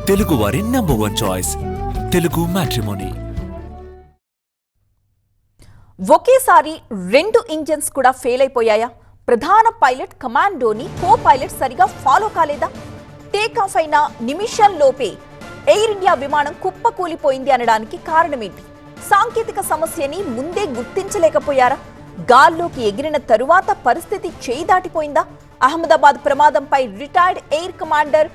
తెలుగు వారి number 1 choice Telugu matrimony. ఒకేసారి 2 engines కూడా ఫెయిల్ అయిపోయాయా? ప్రధాన పైలట్ కమాండోని కో పైలట్ సరిగా ఫాలో కాలేదా? టేక్ ఆఫ్ అయిన నిమిషంలోపే ఎయిర్ ఇండియా విమానం కుప్పకూలిపోయింది అనడానికి కారణమేంటి? సాంకేతిక సమస్యని ముందే గుర్తించలేకపోయారా? గాల్లోకి ఎగిరిన తరువాత పరిస్థితి చేయి దాటిపోయిందా? అహ్మదాబాద్ ప్రమాదంపై రిటైర్డ్ ఎయిర్ కమాండర్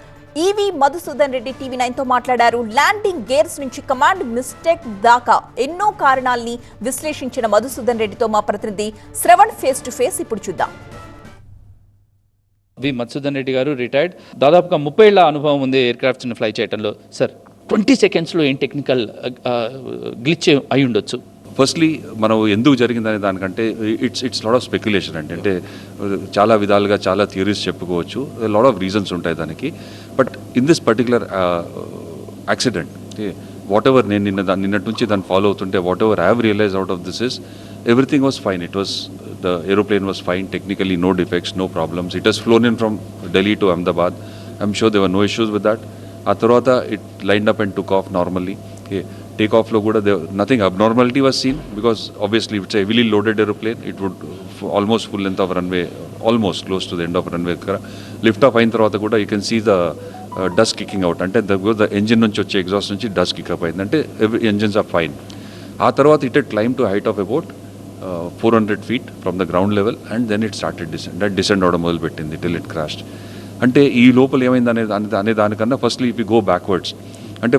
ఈవి మధుసూదన్ రెడ్డి TV9 తో మాట్లాడారు. ల్యాండింగ్ గేర్స్ నుంచి కమాండ్ మిస్టేక్ దాకా ఎన్నో కారణాల్ని విశ్లేషించిన మధుసూదన్ రెడ్డితో మా ప్రతినిధి శ్రవణ్ ఫేస్ టు ఫేస్ ఇప్పుడు చూద్దాం. వి మధుసూదన్ రెడ్డి గారు రిటైర్డ్, దాదాపుగా 30 ఏళ్ల అనుభవం ఉంది ఎయిర్ క్రాఫ్ట్స్ని ఫ్లై చేయడంలో. సార్, 20 సెకండ్స్లో ఏం టెక్నికల్ గ్లిచ్ అయి ఉండొచ్చు? ఫస్ట్లీ మనం ఎందుకు జరిగిందనే దానికంటే ఇట్స్ లాట్ ఆఫ్ స్పెక్యులేషన్ అండి. అంటే చాలా విధాలుగా చాలా థియరీస్ చెప్పుకోవచ్చు, లాట్ ఆఫ్ రీజన్స్ ఉంటాయి దానికి. But in this particular accident, whatever నేను నిన్నటి నుంచి దాన్ని ఫాలో అవుతుంటే whatever I have realise out of this is everything was fine. It was the aeroplane was fine, technically no defects, no problems. It has flown in from Delhi to Ahmedabad. I'm sure there were no issues with that. ఆ తర్వాత it lined up and took off normally. Take ఆఫ్లో కూడా nothing abnormality was scene because obviously it's heavily loaded aeroplane. It would almost full length of runway, almost close to the end of runway దగ్గర lift off అయిన తర్వాత కూడా you can see the dust kicking out. అంటే the engine నుంచి వచ్చే exhaust నుంచి dust kick up అయింది. అంటే ఎంజిన్స్ ఆర్ ఫైన్. ఆ తర్వాత it climb to height of about 400 feet from the ground level and then it started descend అవడం మొదలుపెట్టింది టిల్ ఇట్ క్రాష్డ్. అంటే ఈ లోపల ఏమైంది అనే దానికన్నా firstly if you go backwards, అంటే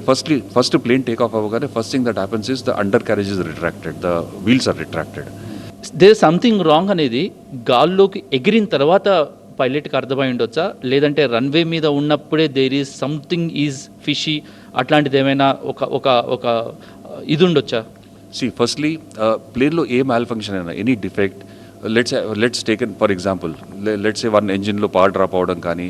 ఫస్ట్ ప్లేన్ టేక్ ఆఫ్ అవ్వగానే first thing that happens is the undercarriage is retracted, the wheels are retracted. There something wrong అనేది గాల్లోకి ఎగిరిన తర్వాత పైలట్కి అర్థమై ఉండొచ్చా? లేదంటే రన్వే మీద ఉన్నప్పుడే there is something is fishy, అట్లాంటిది ఏమైనా ఒక ఇది ఉండొచ్చా? ఫస్ట్లీ ప్లేన్లో ఏ మ్యాల్ ఫంక్షన్ అయినా, any defect, let's taken for example, let's a one ఎంజిన్లో పవర్ డ్రాప్ అవడం కానీ,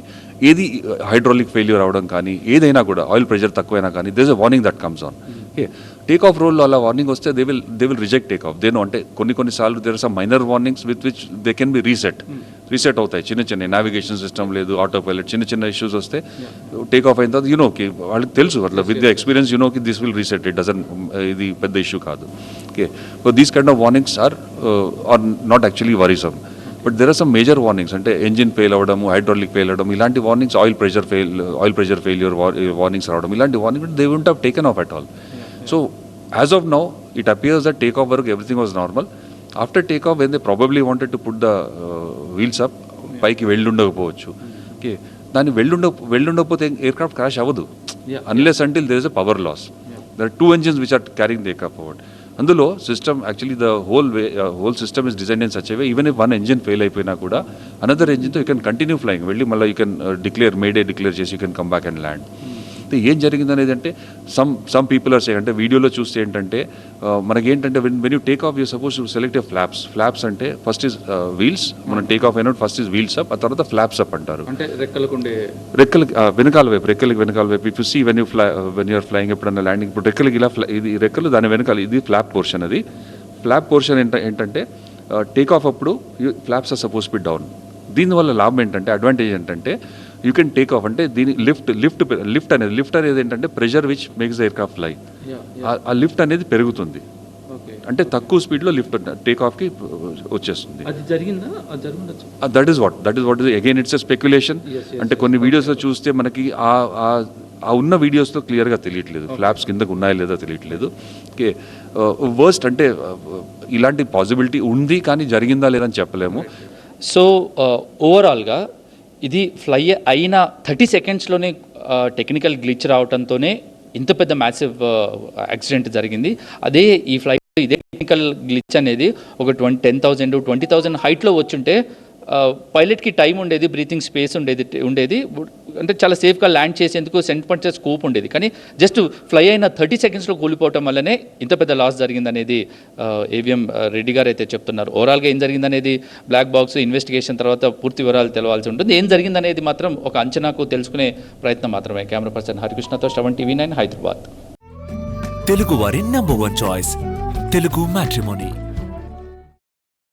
ఏది హైడ్రాలిక్ ఫెయిల్యూర్ అవడం కానీ, ఏదైనా కూడా ఆయిల్ ప్రెషర్ తక్కువైనా కానీ there is a warning that comes on. Okay, take off రోల్లో అలా వార్నింగ్ వస్తే they will reject take off. దేనో అంటే కొన్నిసార్లు there are some minor warnings with which they can be reset అవుతాయి. చిన్న నావిగేషన్ సిస్టమ్ లేదు, ఆటో పైలట్, చిన్న ఇష్యూస్ వస్తే టేక్ ఆఫ్ అయిన తర్వాత యూనోకి వాళ్ళకి తెలుసు, అట్లా విత్ ద ఎక్స్పీరియన్స్ యూనోకి this will reset, it doesn't, ఇది పెద్ద ఇష్యూ కాదు. Okay, so these kind of warnings are not actually worrisome. But there are some major warnings, అంటే ఎంజిన్ ఫెయిల్ అవ్వడము, హైడ్రాలిక్ ఫెయిల్ అవ్వడం, ఇలాంటి warnings, oil pressure failure warnings రావడం, ఇలాంటి warning they won't have taken off at all. So as of now it appears that takeoff work everything was normal. After takeoff when they probably wanted to put the wheels up, పైకి వెళ్ళుండకపోవచ్చు. Okay, దాన్ని వెళ్ళుండకపోతే aircraft crash అవ్వదు unless until there is a power loss. There are 2 engines which are carrying the aircraft forward. అందులో system actually the whole system is design in such a way, even if one engine fail అయిపోయినా కూడా another ఎంజిన్తో you can continue flying. వెళ్ళి మళ్ళీ you can mayday declare చేసి you can come back and land. ఏం జరిగింది అనేది అంటే సమ్ పీపుల్ ఆర్ సే, అంటే వీడియోలో చూస్తే ఏంటంటే మనకేంటంటే when you take off you suppose to select a flaps అంటే ఫస్ట్ ఇస్ వీల్స్, మనం టేక్ ఆఫ్ అయినప్పుడు ఫస్ట్ ఇస్ వీల్స్ అప్, ఆ తర్వాత ఫ్లాప్స్ అప్ అంటారు. అంటే రెక్కలకి వెనకాల వైపు if you see when you're flying ఎప్పుడన్నా ల్యాండింగ్, ఇప్పుడు రెక్కలకి ఇలా ఇది రెక్కలు, దాని వెనకాల ఇది ఫ్లాప్ పోర్షన్. అది ఫ్లాప్ పోర్షన్ ఏంటంటే టేక్ ఆఫ్ అప్పుడు flaps are suppose be down. దీనివల్ల లాభం ఏంటంటే, అడ్వాంటేజ్ ఏంటంటే యూ కెన్ టేక్ ఆఫ్, అంటే దీని లిఫ్ట్ అనేది ఏంటంటే pressure which makes the aircraft fly. ఆ లిఫ్ట్ అనేది పెరుగుతుంది, అంటే తక్కువ స్పీడ్లో లిఫ్ట్ టేక్ ఆఫ్కి వచ్చేస్తుంది. That is what again it's a speculation. అంటే కొన్ని వీడియోస్లో చూస్తే మనకి ఆ ఉన్న వీడియోస్లో క్లియర్గా తెలియట్లేదు, ఫ్లాప్స్ కిందకు ఉన్నాయో లేదో తెలియట్లేదు. ఓకే, వర్స్ట్ అంటే ఇలాంటి పాసిబిలిటీ ఉంది కానీ జరిగిందా లేదని చెప్పలేము. సో ఓవరాల్గా ఇది ఫ్లై అయిన 30 సెకండ్స్లోనే టెక్నికల్ గ్లిచ్ రావడంతోనే ఇంత పెద్ద మ్యాసివ్ యాక్సిడెంట్ జరిగింది. అదే ఈ ఫ్లైట్ ఇదే టెక్నికల్ గ్లిచ్ అనేది ఒక 10,000 20,000 హైట్లో వచ్చుంటే పైలట్కి టైం ఉండేది, బ్రీతింగ్ స్పేస్ ఉండేది, అంటే చాలా సేఫ్గా ల్యాండ్ చేసేందుకు సెంట్ స్కోప్ ఉండేది. కానీ జస్ట్ ఫ్లై అయిన 30 సెకండ్స్లో కూలిపోవటం వల్లనే ఇంత పెద్ద లాస్ జరిగిందనేది ఏవిఎం రెడ్డి గారు అయితే చెప్తున్నారు. ఓవరాల్గా ఏం జరిగిందనేది బ్లాక్ బాక్స్ ఇన్వెస్టిగేషన్ తర్వాత పూర్తి వివరాలు తెలవాల్సి ఉంటుంది. ఏం జరిగిందనేది మాత్రం ఒక అంచనాకు తెలుసుకునే ప్రయత్నం మాత్రమే. కెమెరా పర్సన్ హరికృష్ణతో శ్రవణ్ TV9 హైదరాబాద్. తెలుగు వారి నంబర్ 1 చాయిస్ తెలుగు మ్యాట్రిమోనీ.